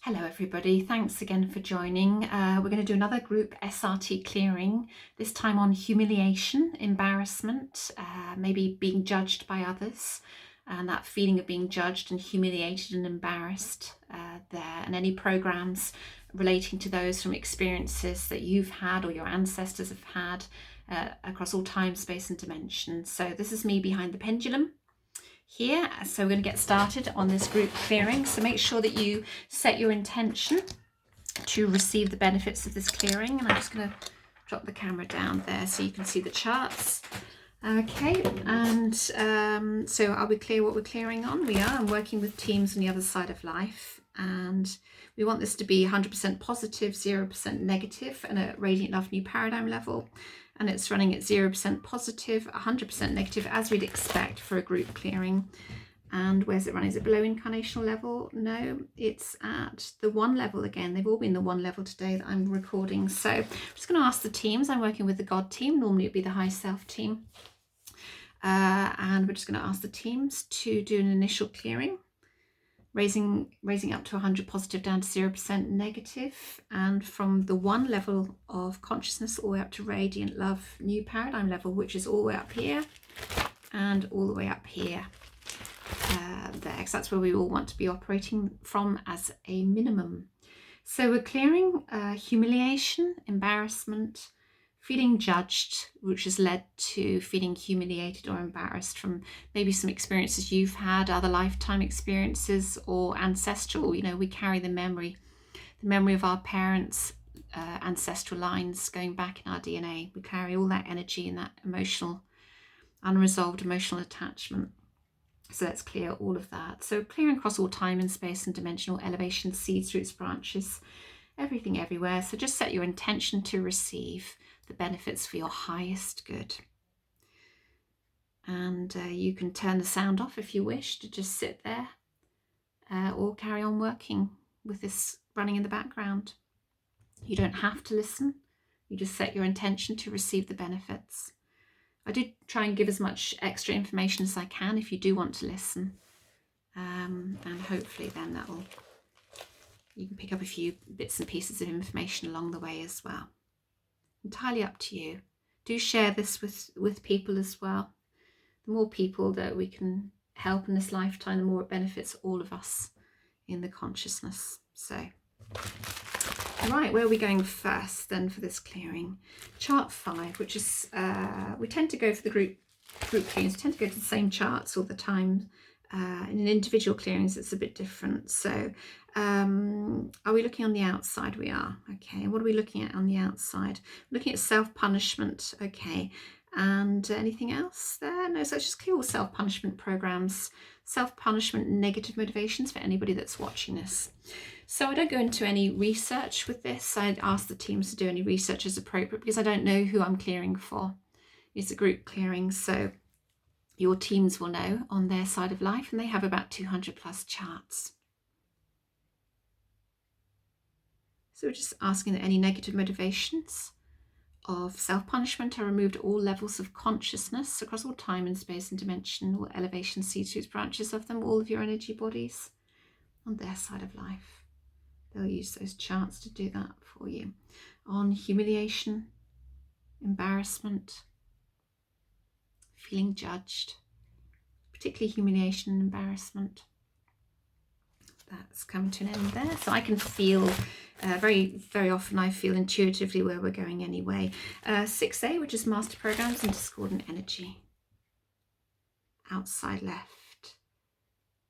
Hello everybody, thanks again for joining. We're going to do another group SRT clearing, this time on humiliation, embarrassment, maybe being judged by others, and that feeling of being judged and humiliated and embarrassed there, and any programs relating to those from experiences that you've had or your ancestors have had across all time, space and dimension. So this is me behind the pendulum here. So we're going to get started on this group clearing. So make sure that you set your intention to receive the benefits of this clearing. And I'm just going to drop the camera down there so you can see the charts. Okay, and so are we clear what we're clearing on? We are. I'm working with teams on the other side of life, and we want this to be 100% positive, 0% negative, and a radiant love new paradigm level. And it's running at 0% positive, 100% negative, as we'd expect for a group clearing. And where's it running? Is it below incarnational level? No, it's at the 1 level again. They've all been the 1 level today that I'm recording. So I'm just going to ask the teams. I'm working with the God team. Normally it'd be the high self team. And we're just going to ask the teams to do an initial clearing, raising up to 100 positive down to 0% negative, and from the 1 level of consciousness all the way up to radiant love new paradigm level, which is all the way up here and all the way up here there, because that's where we all want to be operating from as a minimum. So we're clearing humiliation, embarrassment, feeling judged, which has led to feeling humiliated or embarrassed from maybe some experiences you've had, other lifetime experiences, or ancestral. You know, we carry the memory of our parents' ancestral lines going back in our DNA. We carry all that energy and that emotional, unresolved emotional attachment. So let's clear all of that. So clearing across all time and space and dimensional elevation, seeds, roots, branches, everything everywhere. So just set your intention to receive the benefits for your highest good. And you can turn the sound off if you wish to just sit there or carry on working with this running in the background. You don't have to listen. You just set your intention to receive the benefits. I do try and give as much extra information as I can if you do want to listen. And hopefully then you can pick up a few bits and pieces of information along the way as well. Entirely up to you. Do share this with people as well. The more people that we can help in this lifetime, the more it benefits all of us in the consciousness. So, right, where are we going first then for this clearing? Chart 5, which is, we tend to go for the group clearings, we tend to go to the same charts all the time. In individual clearings, it's a bit different. So are we looking on the outside? We are. Okay. And what are we looking at on the outside? We're looking at self-punishment. Okay. And anything else there? No, so let's just clear all self-punishment programs, self-punishment, negative motivations for anybody that's watching this. So I don't go into any research with this. I ask the teams to do any research as appropriate because I don't know who I'm clearing for. It's a group clearing. So your teams will know on their side of life, and they have about 200 plus charts. So we're just asking that any negative motivations of self-punishment are removed at all levels of consciousness across all time and space and dimension, all elevation, seeds, roots, branches of them, all of your energy bodies on their side of life. They'll use those charts to do that for you. On humiliation, embarrassment, feeling judged, particularly humiliation and embarrassment. That's come to an end there. So I can feel, very, very often I feel intuitively where we're going anyway. 6A, which is master programs and discordant energy. Outside left.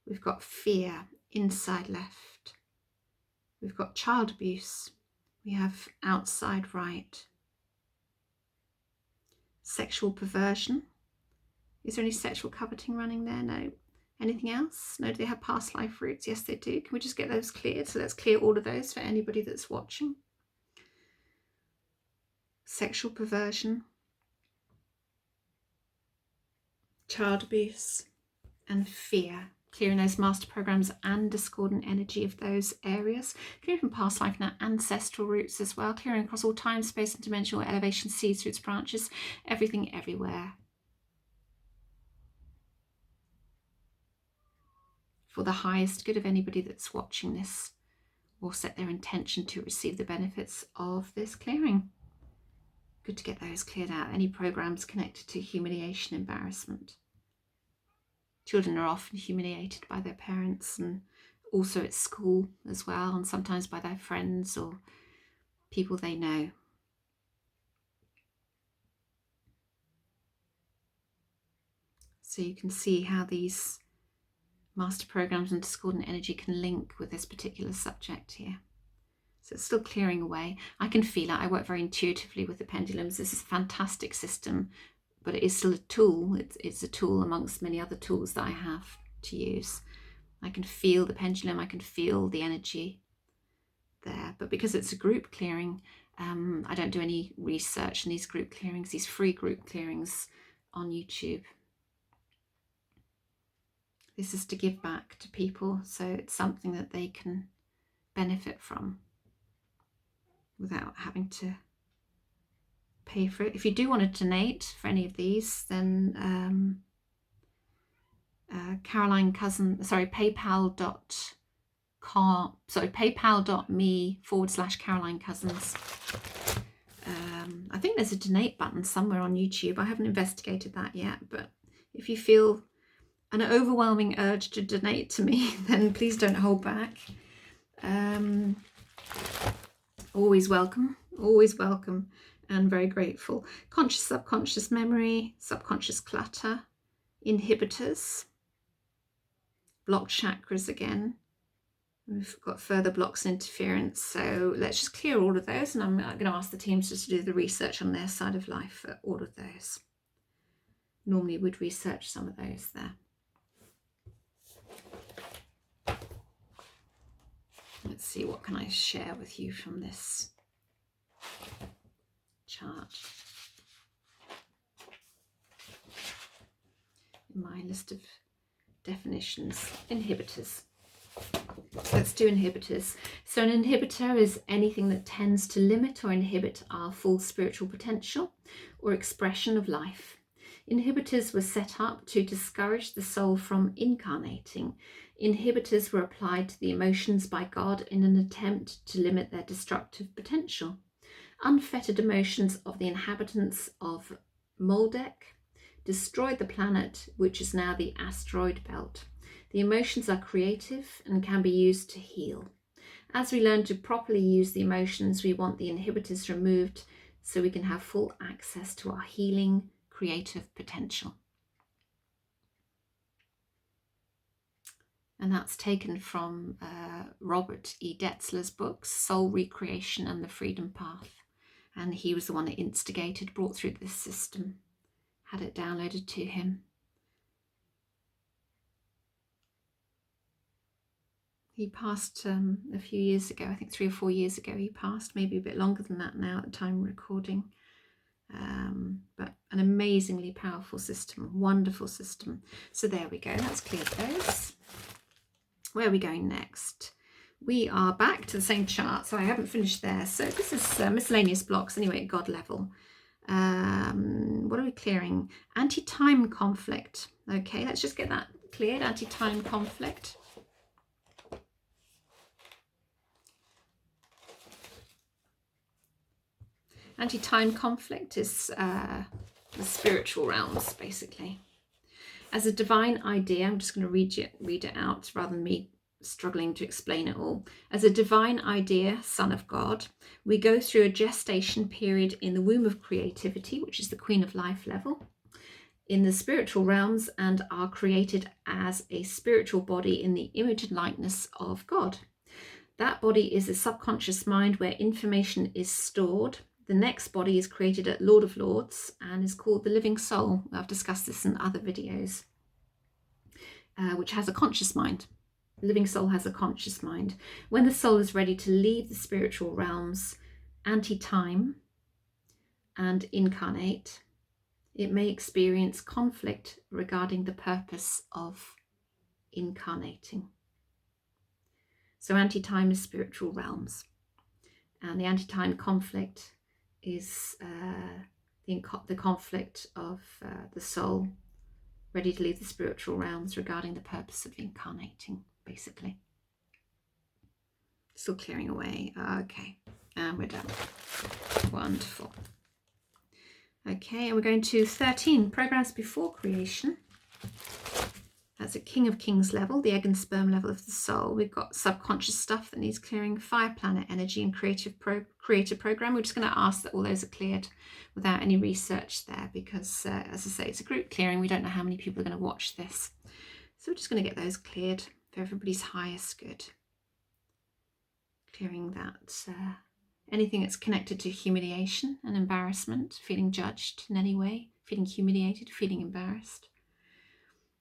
We've got fear, inside left. We've got child abuse. We have outside right. Sexual perversion. Is there any sexual coveting running there? No. Anything else? No. Do they have past life roots? Yes, they do. Can we just get those cleared? So let's clear all of those for anybody that's watching. Sexual perversion, child abuse, and fear. Clearing those master programs and discordant energy of those areas. Clearing from past life now, ancestral roots as well. Clearing across all time, space and dimensional elevation, seeds, roots, branches, everything, everywhere. For the highest good of anybody that's watching this or set their intention to receive the benefits of this clearing. Good to get those cleared out. Any programs connected to humiliation, embarrassment. Children are often humiliated by their parents, and also at school as well, and sometimes by their friends or people they know. So you can see how these master programs and discordant energy can link with this particular subject here. So it's still clearing away. I can feel it. I work very intuitively with the pendulums. This is a fantastic system, but it is still a tool. It's a tool amongst many other tools that I have to use. I can feel the pendulum. I can feel the energy there. But because it's a group clearing, I don't do any research in these group clearings, these free group clearings on YouTube. This is to give back to people, so it's something that they can benefit from without having to pay for it. If you do want to donate for any of these, then paypal.me/Caroline Cousins. I think there's a donate button somewhere on YouTube. I haven't investigated that yet, but if you feel an overwhelming urge to donate to me, then please don't hold back. Always welcome, and very grateful. Conscious, subconscious memory, subconscious clutter, inhibitors, blocked chakras again. We've got further blocks and interference, so let's just clear all of those, and I'm going to ask the teams just to do the research on their side of life for all of those. Normally we'd research some of those there. Let's see, what can I share with you from this chart? In my list of definitions, inhibitors. Let's do inhibitors. So an inhibitor is anything that tends to limit or inhibit our full spiritual potential or expression of life. Inhibitors were set up to discourage the soul from incarnating. Inhibitors were applied to the emotions by God in an attempt to limit their destructive potential. Unfettered emotions of the inhabitants of Moldek destroyed the planet, which is now the asteroid belt. The emotions are creative and can be used to heal. As we learn to properly use the emotions, we want the inhibitors removed so we can have full access to our healing, creative potential. And that's taken from Robert E. Detzler's books, Soul Recreation and the Freedom Path. And he was the one that instigated, brought through this system, had it downloaded to him. He passed a few years ago, I think 3 or 4 years ago he passed, maybe a bit longer than that now at the time of recording. But an amazingly powerful system, wonderful system. So there we go, that's cleared those. Where are we going next? We are back to the same chart, so I haven't finished there. So this is miscellaneous blocks anyway at God level. What are we clearing? Anti-time conflict. Okay, let's just get that cleared. Anti-time conflict. Anti-time conflict is the spiritual realms, basically. As a divine idea, I'm just going to read it out rather than me struggling to explain it all. As a divine idea, Son of God, we go through a gestation period in the womb of creativity, which is the Queen of Life level, in the spiritual realms, and are created as a spiritual body in the image and likeness of God. That body is a subconscious mind where information is stored. The next body is created at Lord of Lords and is called the living soul. I've discussed this in other videos, which has a conscious mind. The living soul has a conscious mind. When the soul is ready to leave the spiritual realms, anti-time, and incarnate, it may experience conflict regarding the purpose of incarnating. So anti-time is spiritual realms, and the anti-time conflict is the conflict of the soul ready to leave the spiritual realms regarding the purpose of incarnating, basically. Still clearing away. Okay, and we're done. Wonderful. Okay, and we're going to 13, programs before creation. That's a King of Kings level, the egg and sperm level of the soul. We've got subconscious stuff that needs clearing, fire planet energy, and creator program. We're just going to ask that all those are cleared without any research there, because as I say, it's a group clearing. We don't know how many people are going to watch this. So we're just going to get those cleared for everybody's highest good. Clearing that, anything that's connected to humiliation and embarrassment, feeling judged in any way, feeling humiliated, feeling embarrassed.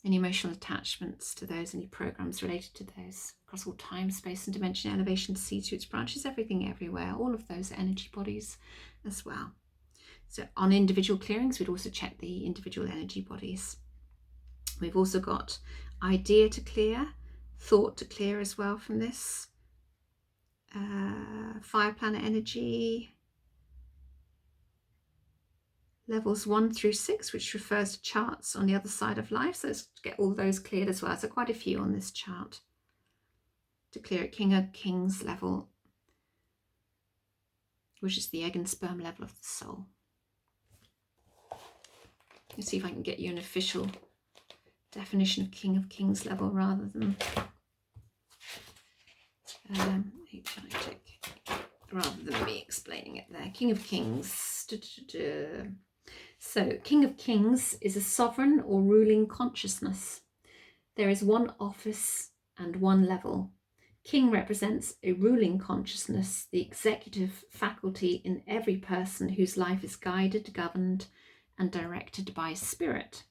Any emotional attachments to those, any programs related to those, across all time, space and dimension, elevation, seeds, roots, branches, everything, everywhere, all of those energy bodies as well. So on individual clearings, we'd also check the individual energy bodies. We've also got idea to clear, thought to clear as well from this. Fire planet energy, levels 1 through 6, which refers to charts on the other side of life. So let's get all those cleared as well. So quite a few on this chart to clear at King of Kings level, which is the egg and sperm level of the soul. Let's see if I can get you an official definition of King of Kings level rather than me explaining it there. King of Kings. So King of Kings is a sovereign or ruling consciousness. There is one office and one level. King represents a ruling consciousness, the executive faculty in every person whose life is guided, governed, and directed by spirit.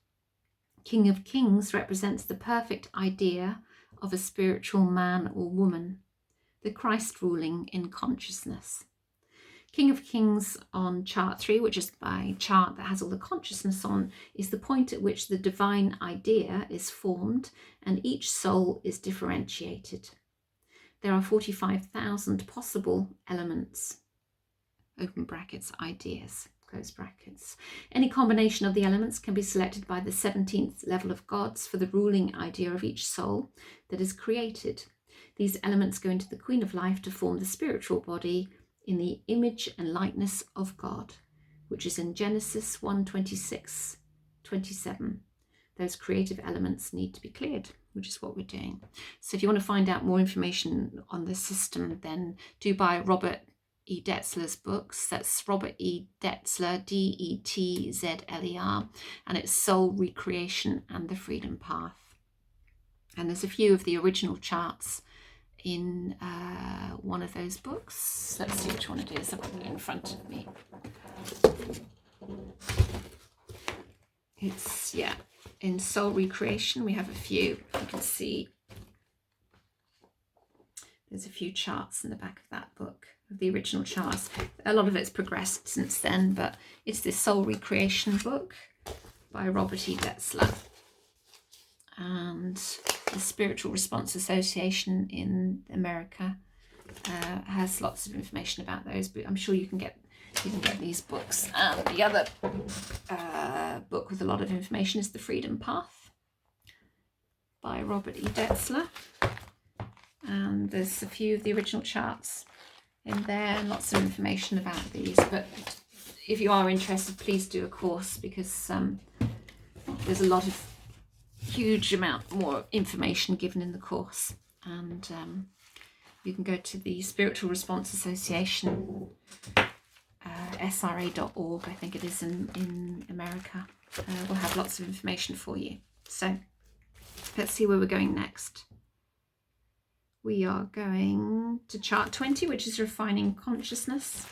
King of Kings represents the perfect idea of a spiritual man or woman, the Christ ruling in consciousness. King of Kings on chart 3, which is my chart that has all the consciousness on, is the point at which the divine idea is formed and each soul is differentiated. There are 45,000 possible elements, open brackets, ideas, close brackets. Any combination of the elements can be selected by the 17th level of gods for the ruling idea of each soul that is created. These elements go into the Queen of Life to form the spiritual body in the image and likeness of God, which is in Genesis 1:26-27. Those creative elements need to be cleared, which is what we're doing. So if you want to find out more information on this system, then do buy Robert E. Detzler's books. That's Robert E. Detzler, Detzler, and it's Soul Recreation and the Freedom Path. And there's a few of the original charts in one of those books. Let's see which one it is. I've got it in front of me. It's, yeah, in Soul Recreation we have a few. You can see there's a few charts in the back of that book, of the original charts. A lot of it's progressed since then, but it's this Soul Recreation book by Robert E. Detzler. And the Spiritual Response Association in America has lots of information about those, but I'm sure you can get these books. And the other book with a lot of information is The Freedom Path by Robert E. Detzler. And there's a few of the original charts in there and lots of information about these. But if you are interested, please do a course, because there's a lot of huge amount more information given in the course. And you can go to the Spiritual Response Association, SRA.org, I think it is in America. We'll have lots of information for you. So let's see where we're going next. We are going to chart 20, which is refining consciousness.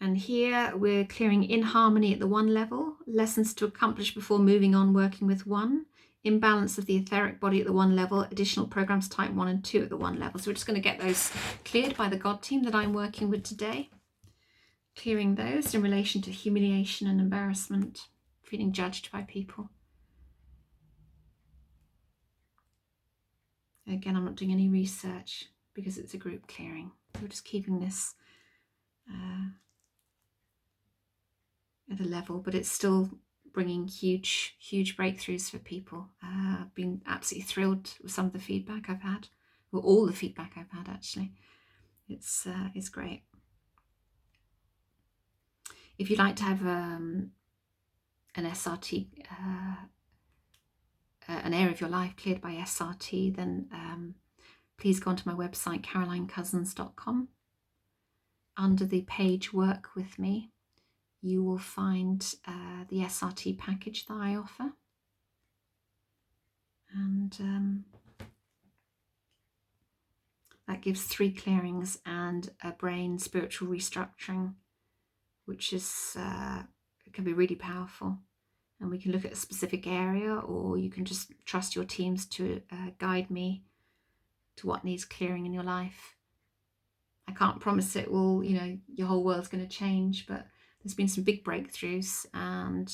And here we're clearing in harmony at the 1 level, lessons to accomplish before moving on, working with 1, imbalance of the etheric body at the 1 level, additional programs type 1 and 2 at the 1 level. So we're just going to get those cleared by the God team that I'm working with today. Clearing those in relation to humiliation and embarrassment, feeling judged by people. Again, I'm not doing any research because it's a group clearing. We're just keeping this at a level, but it's still bringing huge breakthroughs for people. I've been absolutely thrilled with some of the feedback I've had, well, all the feedback I've had actually. It's great. If you'd like to have an SRT, an area of your life cleared by SRT, then please go onto my website, carolinecousins.com. Under the page Work With Me, you will find the SRT package that I offer. And that gives 3 clearings and a brain spiritual restructuring, which is can be really powerful. And we can look at a specific area, or you can just trust your teams to guide me to what needs clearing in your life. I can't promise it will, your whole world's going to change, but there's been some big breakthroughs, and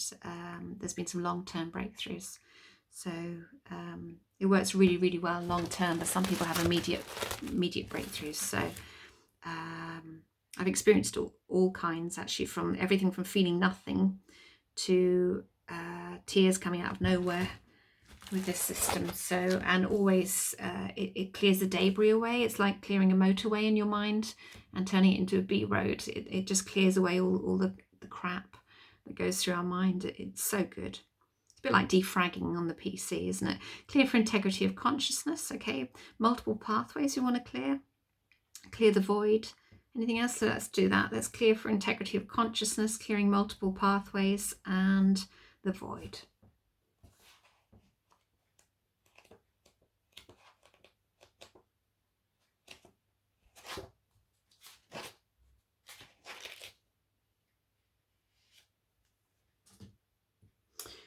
there's been some long-term breakthroughs. So it works really, really well long-term, but some people have immediate breakthroughs. So I've experienced all kinds, actually, from everything from feeling nothing to tears coming out of nowhere with this system. So, and always it clears the debris away. It's like clearing a motorway in your mind and turning it into a B road. It just clears away all the crap that goes through our mind. It's so good. It's a bit like defragging on the PC, isn't it? Clear for integrity of consciousness. Okay, multiple pathways you want to clear the void. Anything else? So let's do that. Let's clear for integrity of consciousness, clearing multiple pathways and the void.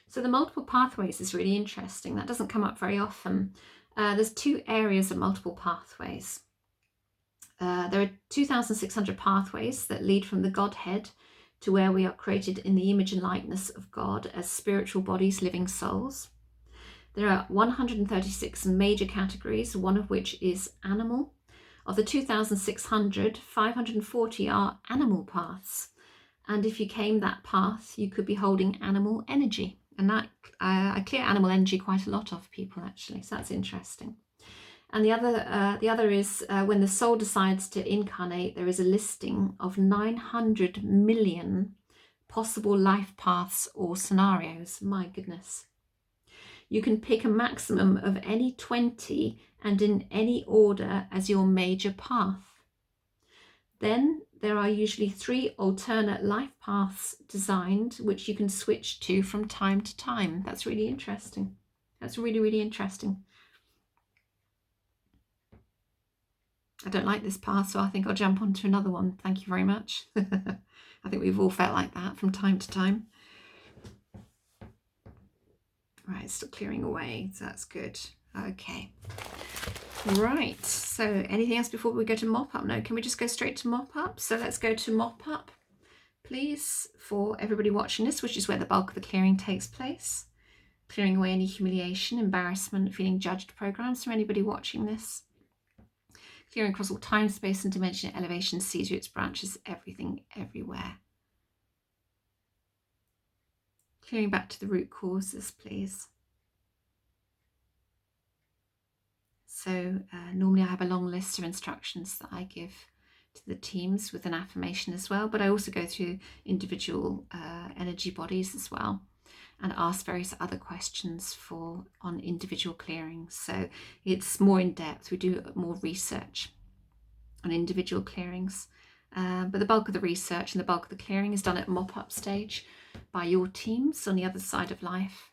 So the multiple pathways is really interesting. That doesn't come up very often. There's 2 areas of multiple pathways. There are 2,600 pathways that lead from the Godhead to where we are created in the image and likeness of God as spiritual bodies, living souls. There are 136 major categories, one of which is animal. Of the 2,600, 540 are animal paths. And if you came that path, you could be holding animal energy. And that I clear animal energy quite a lot of people, actually. So that's interesting. And the other is when the soul decides to incarnate, there is a listing of 900 million possible life paths or scenarios. My goodness. You can pick a maximum of any 20 and in any order as your major path. Then there are usually 3 alternate life paths designed, which you can switch to from time to time. That's really interesting. That's really, really interesting. I don't like this path, so I think I'll jump onto another one. Thank you very much. I think we've all felt like that from time to time. Right, it's still clearing away, so that's good. Okay. Right, so anything else before we go to Mop-Up? No, can we just go straight to Mop-Up? So let's go to Mop-Up, please, for everybody watching this, which is where the bulk of the clearing takes place. Clearing away any humiliation, embarrassment, feeling judged programs from anybody watching this. Clearing across all time, space and dimension, elevation, sees roots, branches, everything, everywhere. Clearing back to the root causes, please. So normally I have a long list of instructions that I give to the teams with an affirmation as well, but I also go through individual energy bodies as well and ask various other questions on individual clearings. So it's more in depth. We do more research on individual clearings, but the bulk of the research and the bulk of the clearing is done at Mop-Up stage by your teams on the other side of life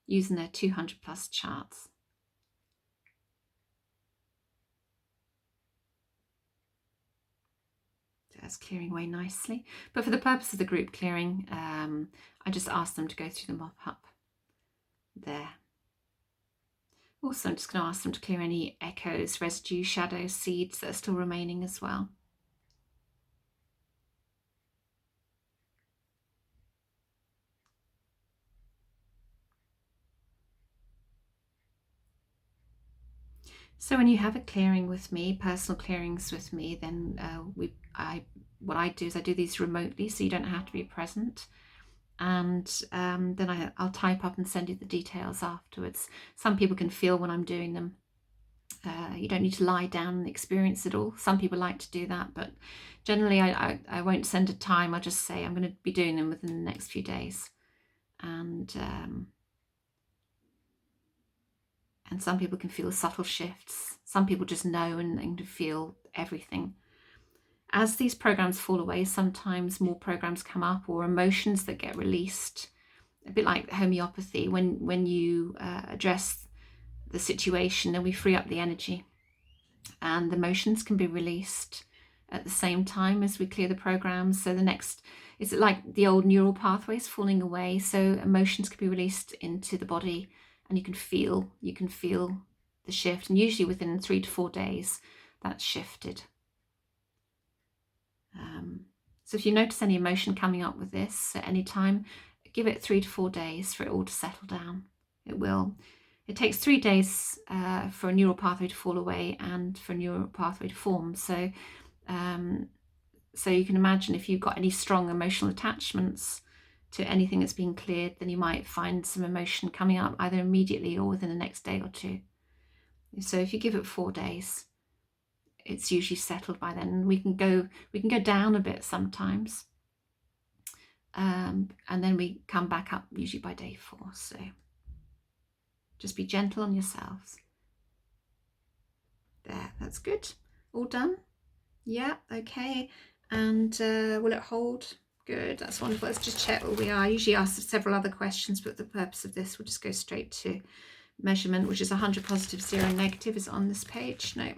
using their 200 plus charts. That's clearing away nicely. But for the purpose of the group clearing, I just ask them to go through the Mop-Up there. Also, I'm just going to ask them to clear any echoes, residue, shadows, seeds that are still remaining as well. So when you have a clearing with me, personal clearings with me, then what I do is I do these remotely, so you don't have to be present. and then I'll type up and send you the details afterwards. Some people can feel when I'm doing them. You don't need to lie down and experience it all. Some people like to do that, but generally I won't send a time. I'll just say I'm going to be doing them within the next few days. And some people can feel subtle shifts. Some people just know and feel everything. As these programs fall away, sometimes more programs come up, or emotions that get released, a bit like homeopathy. When you address the situation, then we free up the energy, and the emotions can be released at the same time as we clear the programs. So the next, it's like the old neural pathways falling away, so emotions can be released into the body, and you can feel the shift, and usually within 3 to 4 days that's shifted. So if you notice any emotion coming up with this at any time, give it 3 to 4 days for it all to settle down. It will. It takes 3 days for a neural pathway to fall away and for a neural pathway to form. So you can imagine if you've got any strong emotional attachments to anything that's being cleared, then you might find some emotion coming up either immediately or within the next day or two. So if you give it 4 days, it's usually settled by then. We can go down a bit sometimes, and then we come back up usually by day 4. So just be gentle on yourselves. There, that's good. All done? Yeah, okay. And will it hold? Good, that's wonderful. Let's just check where we are. I usually ask several other questions, but the purpose of this, we'll just go straight to measurement, which is 100 positive, 0 negative. Is it on this page? No.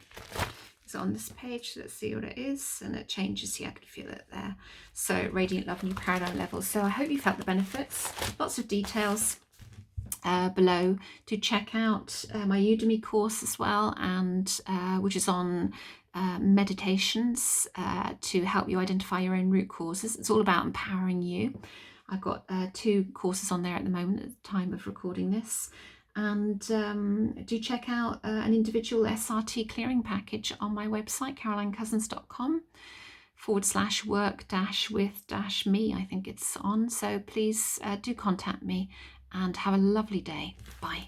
It's on this page. Let's see what it is. And it changes here. I can feel it there. So radiant love, new paradigm levels. So I hope you felt the benefits. Lots of details below. Do check out my Udemy course as well, and which is on meditations to help you identify your own root causes. It's all about empowering you. I've got 2 courses on there at the moment at the time of recording this. And do check out an individual SRT clearing package on my website, carolinecousins.com/work-with-me. I think it's on. So please do contact me, and have a lovely day. Bye.